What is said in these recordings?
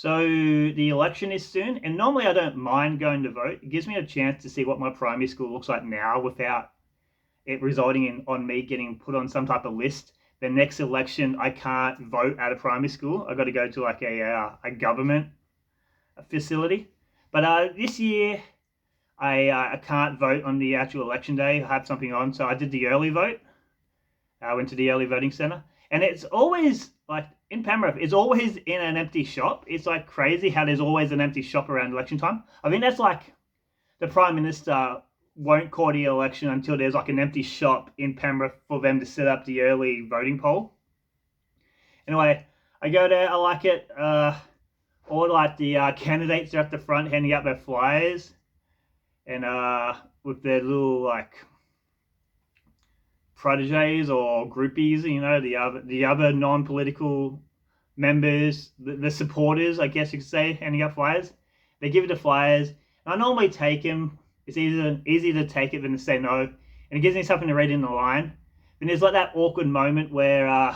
So the election is soon, and normally I don't mind going to vote. It gives me a chance to see what my primary school looks like now without it resulting in on me getting put on some type of list. The next election, I can't vote at a primary school. I've got to go to like a government facility. But this year, I can't vote on the actual election day. I have something on, so I did the early vote. I went to the early voting center, and it's always like in Penrith, it's always in an empty shop. It's like crazy how there's always an empty shop around election time. I think that's like the Prime Minister won't call the election until there's like an empty shop in Penrith for them to set up the early voting poll. Anyway, I go there, I like it. All like the candidates are at the front handing out their flyers, and with their little like proteges or groupies, the other non-political members, the supporters, I guess you could say, handing out flyers. They give it the flyers. I normally take them. It's easier to take it than to say no, and it gives me something to read in the line. Then there's like that awkward moment where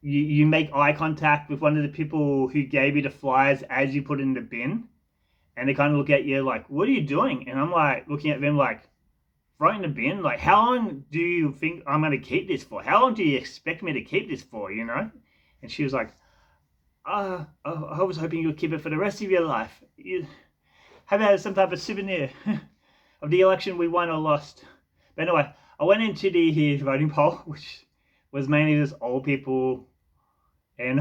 you make eye contact with one of the people who gave you the flyers as you put it in the bin, and they kind of look at you like, "What are you doing?" And I'm like looking at them like, "Throw it in the bin? Like, how long do you think I'm going to keep this for? How long do you expect me to keep this for, you know?" And she was like, I was hoping you would keep it for the rest of your life. You have had some type of souvenir of the election we won or lost." But anyway, I went into the voting poll, which was mainly just old people and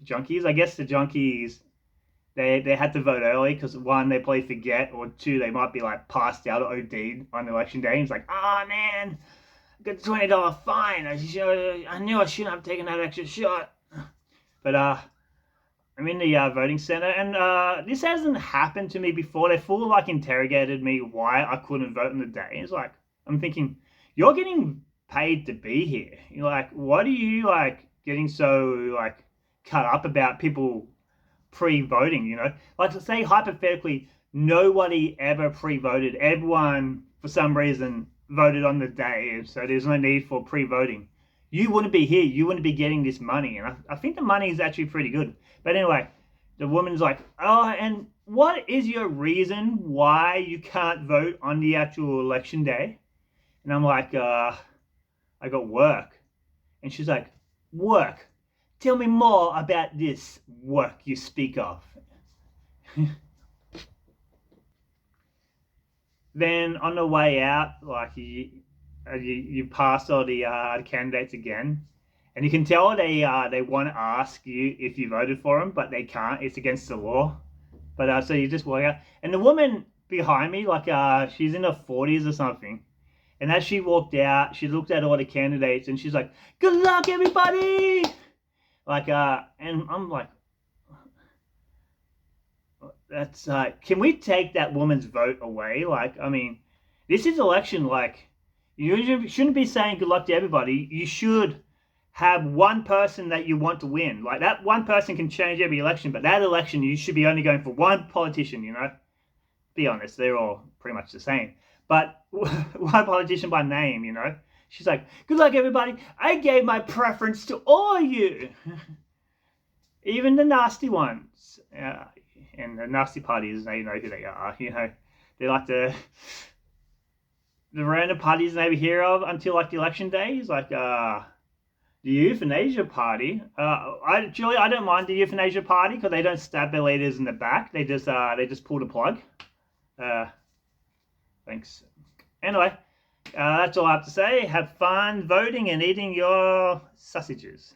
junkies. I guess the junkies, they had to vote early because one, they probably forget, or two, they might be like passed out or OD'd on election day. And it's like, "Oh man, I got a $20 fine. I knew I shouldn't have taken that extra shot." But I'm in the voting center, and this hasn't happened to me before. They full like interrogated me why I couldn't vote on the day. It's like, I'm thinking, you're getting paid to be here. You're like, what are you like getting so like cut up about people pre-voting? Like, to say hypothetically, nobody ever pre-voted. Everyone, for some reason, voted on the day, so there's no need for pre-voting. You wouldn't be here. You wouldn't be getting this money, and I think the money is actually pretty good. But anyway, the woman's like, "Oh, and what is your reason why you can't vote on the actual election day?" And I'm like, "I got work." And she's like, "Work? Tell me more about this work you speak of." Then on the way out, like you pass all the candidates again, and you can tell they want to ask you if you voted for them, but they can't. It's against the law. But so you just walk out, and the woman behind me, like she's in her 40s or something, and as she walked out, she looked at all the candidates, and she's like, "Good luck, everybody!" Like and I'm like, that's can we take that woman's vote away? Like, I mean, this is election. Like, you shouldn't be saying good luck to everybody. You should have one person that you want to win. Like, that one person can change every election, but that election you should be only going for one politician. Be honest, they're all pretty much the same, but one politician by name. She's like, "Good luck, everybody. I gave my preference to all you." Even the nasty ones. And the nasty parties, they know who they are. They like the random parties they never hear of until like the election days, like the euthanasia party. I don't mind the euthanasia party because they don't stab their leaders in the back. They just pull the plug. Thanks. Anyway, that's all I have to say. Have fun voting and eating your sausages.